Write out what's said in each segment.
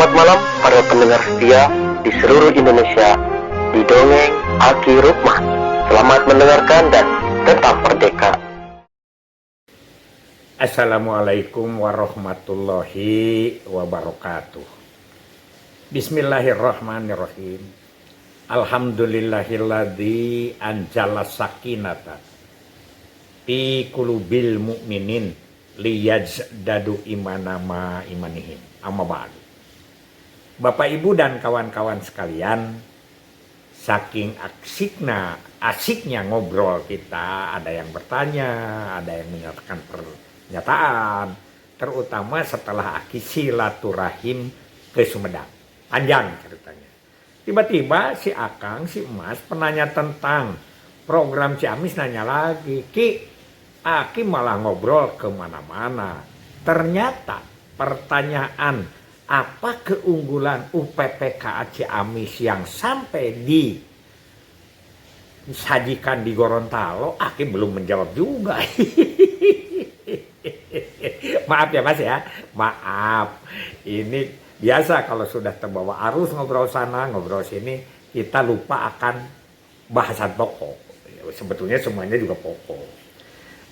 Selamat malam para pendengar setia di seluruh Indonesia di Dongeng Aki Rukman. Selamat mendengarkan dan tetap merdeka. Assalamualaikum warahmatullahi wabarakatuh. Bismillahirrahmanirrahim. Alhamdulillahilladzi anjala sakinata fi qulubil mu'minin liyazdadu imana ma imanihim. Amma ba'du. Bapak Ibu dan kawan-kawan sekalian, saking asiknya ngobrol kita, ada yang bertanya, ada yang menyatakan pernyataan, terutama setelah Aki silaturahim ke Sumedang. Panjang ceritanya. Tiba-tiba si Akang, si Emas penanya tentang program Ciamis, nanya lagi, Ki, Aki malah ngobrol kemana-mana. Ternyata pertanyaan apa keunggulan UPPK Ciamis yang sampai disajikan di Gorontalo, Aki belum menjawab juga. Maaf ya Mas ya, maaf. Ini biasa kalau sudah terbawa arus ngobrol sana, ngobrol sini, kita lupa akan bahasan pokok. Sebetulnya semuanya juga pokok.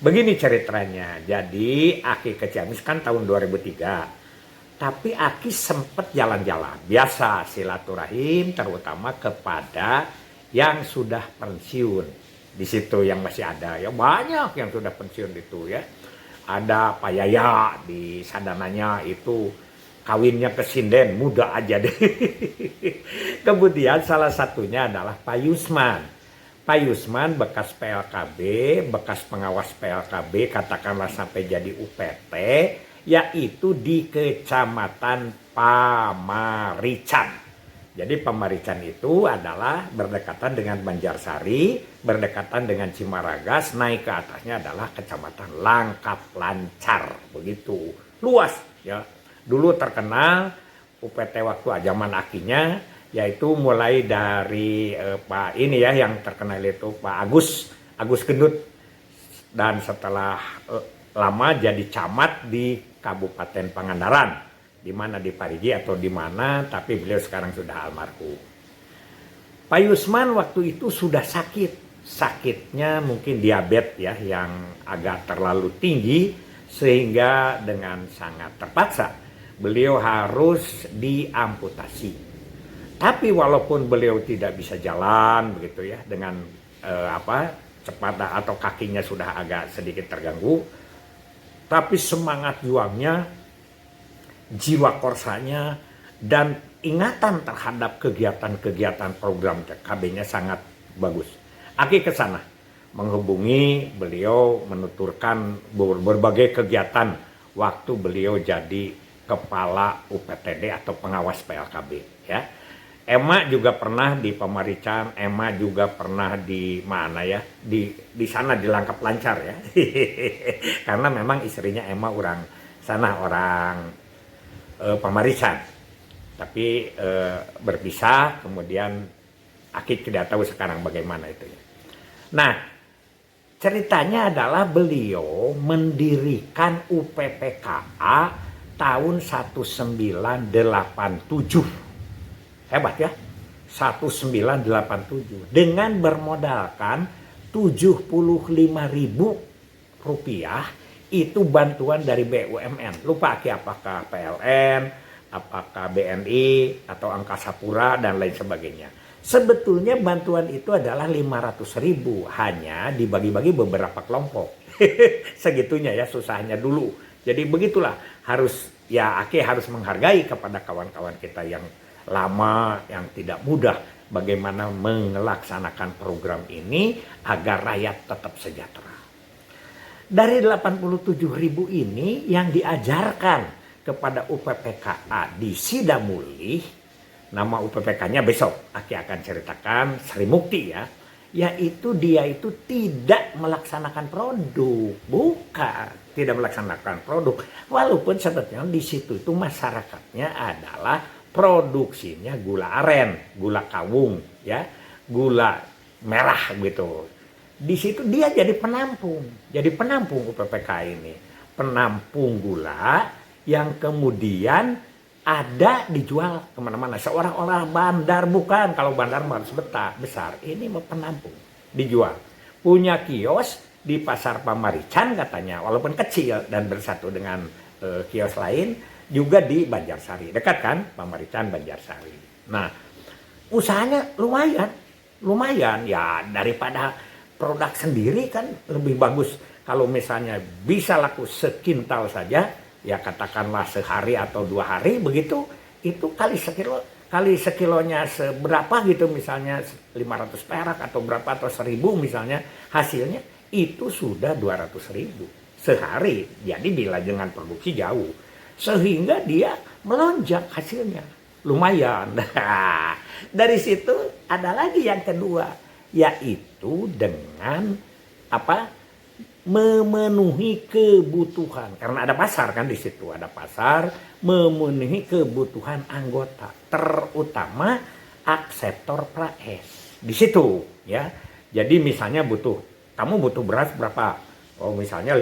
Begini ceritanya, jadi Aki ke Ciamis kan tahun 2003. Tapi Aki sempat jalan-jalan, biasa silaturahim terutama kepada yang sudah pensiun. Di situ yang masih ada, ya banyak yang sudah pensiun itu ya. Ada Pak Yaya di Sadananya itu kawinnya ke sinden, muda aja deh. Kemudian salah satunya adalah Pak Yusman. Pak Yusman bekas PLKB, bekas pengawas PLKB, katakanlah sampai jadi UPT, yaitu di Kecamatan Pamarican. Jadi Pamarican itu adalah berdekatan dengan Banjarsari, berdekatan dengan Cimaragas, naik ke atasnya adalah Kecamatan Langkap Lancar, begitu luas ya. Dulu terkenal UPT waktu zaman Akinya, yaitu mulai dari Pak ini ya yang terkenal itu Pak Agus Gendut, dan setelah lama jadi camat di Kabupaten Pangandaran, di mana di Parigi atau di mana, tapi beliau sekarang sudah almarhum. Pak Yusman waktu itu sudah sakitnya mungkin diabetes ya yang agak terlalu tinggi, sehingga dengan sangat terpaksa beliau harus diamputasi. Tapi walaupun beliau tidak bisa jalan begitu ya dengan cepat atau kakinya sudah agak sedikit terganggu, tapi semangat juangnya, jiwa korsanya, dan ingatan terhadap kegiatan-kegiatan program KB-nya sangat bagus. Aki ke sana menghubungi beliau, menuturkan berbagai kegiatan waktu beliau jadi kepala UPTD atau pengawas PLKB ya. Emma juga pernah di Pamarican, Emma juga pernah di mana ya, di sana di Langkap Lancar ya. Karena memang istrinya Emma orang sana, orang Pamarican. Tapi berpisah, kemudian Aki tidak tahu sekarang bagaimana itu ya. Nah, ceritanya adalah beliau mendirikan UPPKA tahun 1987. Hebat ya, 1987 dengan bermodalkan Rp75.000 itu bantuan dari BUMN. Lupa Aki apakah PLN, apakah BNI atau Angkasa Pura dan lain sebagainya. Sebetulnya bantuan itu adalah 500.000, hanya dibagi-bagi beberapa kelompok. Segitunya ya susahnya dulu. Jadi begitulah, harus ya Aki harus menghargai kepada kawan-kawan kita yang lama, yang tidak mudah bagaimana melaksanakan program ini agar rakyat tetap sejahtera. Dari 87.000 ini yang diajarkan kepada UPPKA di Sidamulih, nama UPPK-nya besok Aki akan ceritakan, Sri Mukti ya, yaitu dia itu tidak melaksanakan produk, tidak melaksanakan produk, walaupun sebetulnya di situ itu masyarakatnya adalah produksinya gula aren, gula kawung, ya, gula merah gitu. Di situ dia jadi penampung UPPK ini, penampung gula yang kemudian ada dijual kemana-mana. Seolah-olah bandar, bukan. Kalau bandar harus besar. Ini mau penampung, dijual. Punya kios di Pasar Pamarican katanya, walaupun kecil dan bersatu dengan kios lain, juga di Banjarsari. Dekat kan, Pamarican, Banjarsari. Nah, usahanya lumayan ya, daripada produk sendiri kan lebih bagus. Kalau misalnya bisa laku sekintal saja, ya katakanlah sehari atau 2 hari begitu, itu kali sekilonya seberapa gitu, misalnya 500 perak atau berapa, atau 1000 misalnya, hasilnya itu sudah 200.000 sehari. Jadi bila dengan produksi jauh, sehingga dia melonjak hasilnya lumayan. Nah, dari situ ada lagi yang kedua, yaitu dengan memenuhi kebutuhan, karena ada pasar kan, di situ ada pasar, memenuhi kebutuhan anggota, terutama akseptor praes di situ ya. Jadi misalnya kamu butuh beras berapa? Oh misalnya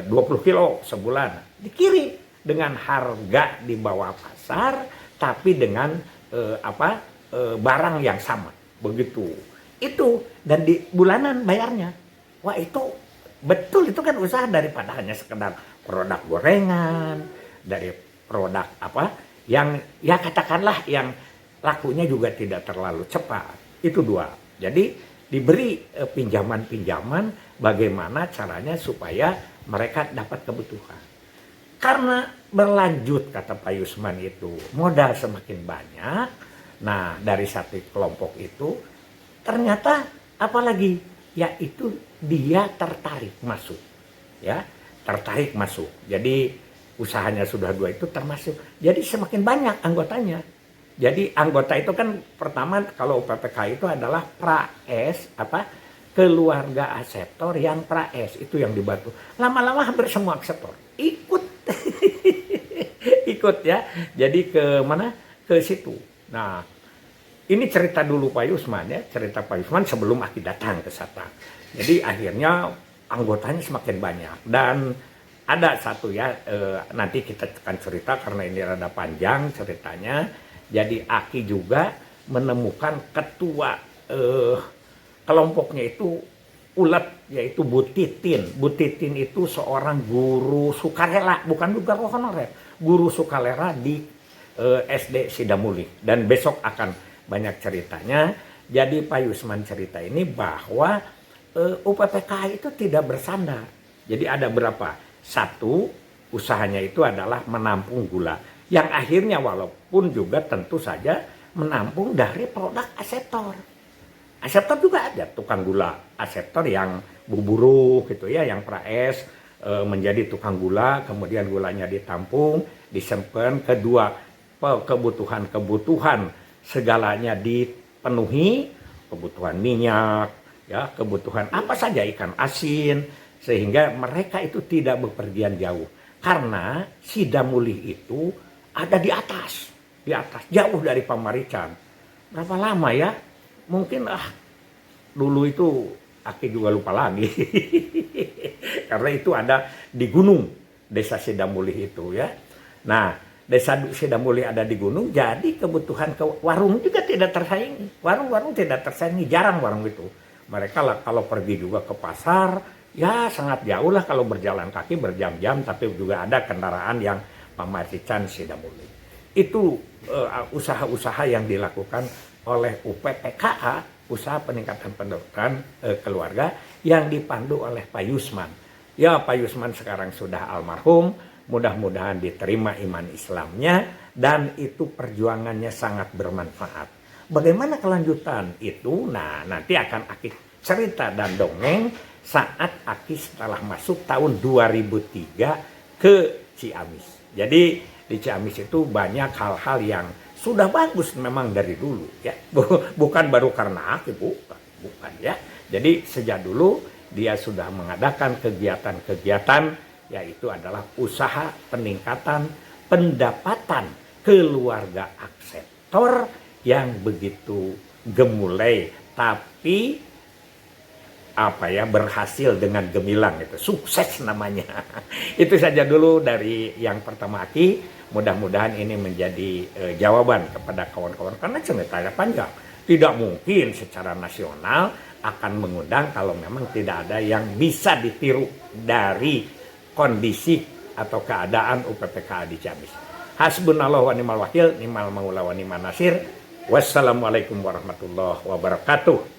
20 kilo sebulan, dikirim dengan harga di bawah pasar, tapi dengan barang yang sama, begitu. Itu dan di bulanan bayarnya. Wah itu betul, itu kan usaha, daripada hanya sekedar produk gorengan, dari produk yang ya katakanlah yang lakunya juga tidak terlalu cepat. Itu 2. Jadi diberi pinjaman-pinjaman bagaimana caranya supaya mereka dapat kebutuhan. Karena berlanjut, kata Pak Yusman itu, modal semakin banyak. Nah, dari satu kelompok itu ternyata apalagi, yaitu dia tertarik masuk. Ya, tertarik masuk. Jadi usahanya sudah 2 itu termasuk. Jadi semakin banyak anggotanya. Jadi anggota itu kan pertama kalau UPPK itu adalah praes, keluarga aseptor yang praes, itu yang dibantu. Lama-lama hampir semua aseptor ikut. Ikut ya. Jadi ke mana? Ke situ. Nah, ini cerita dulu Pak Yusman ya, cerita Pak Yusman sebelum Aki datang ke Satang. Jadi akhirnya anggotanya semakin banyak, dan ada satu ya, nanti kita akan cerita karena ini rada panjang ceritanya. Jadi Aki juga menemukan ketua kelompoknya itu ulet, yaitu Bu Titin. Bu Titin itu seorang guru sukarela, bukan juga honorer, guru sukarela di SD Sidamuli, dan besok akan banyak ceritanya. Jadi Pak Yusman cerita ini bahwa UPPK itu tidak bersandar. Jadi ada berapa? 1, usahanya itu adalah menampung gula, yang akhirnya walaupun juga tentu saja menampung dari produk aseptor. Aseptor juga ada tukang gula aseptor yang buburu gitu ya, yang praes menjadi tukang gula, kemudian gulanya ditampung, disimpan. Kedua, kebutuhan segalanya dipenuhi, kebutuhan minyak, ya, kebutuhan apa saja, ikan asin, sehingga mereka itu tidak bepergian jauh. Karena Sidamuli itu ada di atas, jauh dari Pamarican. Berapa lama ya? Mungkin dulu itu Aki juga lupa lagi. Karena itu ada di gunung, desa Sidamuli itu ya. Nah, desa Sidamuli ada di gunung, jadi kebutuhan warung juga tidak tersaingi. Warung-warung tidak tersaingi, jarang warung itu. Mereka lah kalau pergi juga ke pasar, ya sangat jauh lah kalau berjalan kaki berjam-jam, tapi juga ada kendaraan yang Pamarican Sidamuli. Itu usaha-usaha yang dilakukan oleh UPPKA, usaha peningkatan pendidikan keluarga, yang dipandu oleh Pak Yusman. Ya, Pak Yusman sekarang sudah almarhum, mudah-mudahan diterima iman Islamnya, dan itu perjuangannya sangat bermanfaat. Bagaimana kelanjutan itu? Nah, nanti akan Aki cerita dan dongeng saat Aki setelah masuk tahun 2003 ke Ciamis. Jadi di Ciamis itu banyak hal-hal yang sudah bagus memang dari dulu ya. Bukan baru karena Aki, bukan ya. Jadi sejak dulu dia sudah mengadakan kegiatan-kegiatan, yaitu adalah usaha peningkatan pendapatan keluarga akseptor yang begitu gemulai, tapi berhasil dengan gemilang, itu sukses namanya. Itu saja dulu dari yang pertama Aki. Mudah-mudahan ini menjadi jawaban kepada kawan-kawan, karena ceritanya panjang. Tidak mungkin secara nasional akan mengundang kalau memang tidak ada yang bisa ditiru dari kondisi atau keadaan UPPKA di Ciamis. Hasbunallah wa ni'mal wakil, ni'mal maula wa ni'man nasir. Wassalamualaikum warahmatullahi wabarakatuh.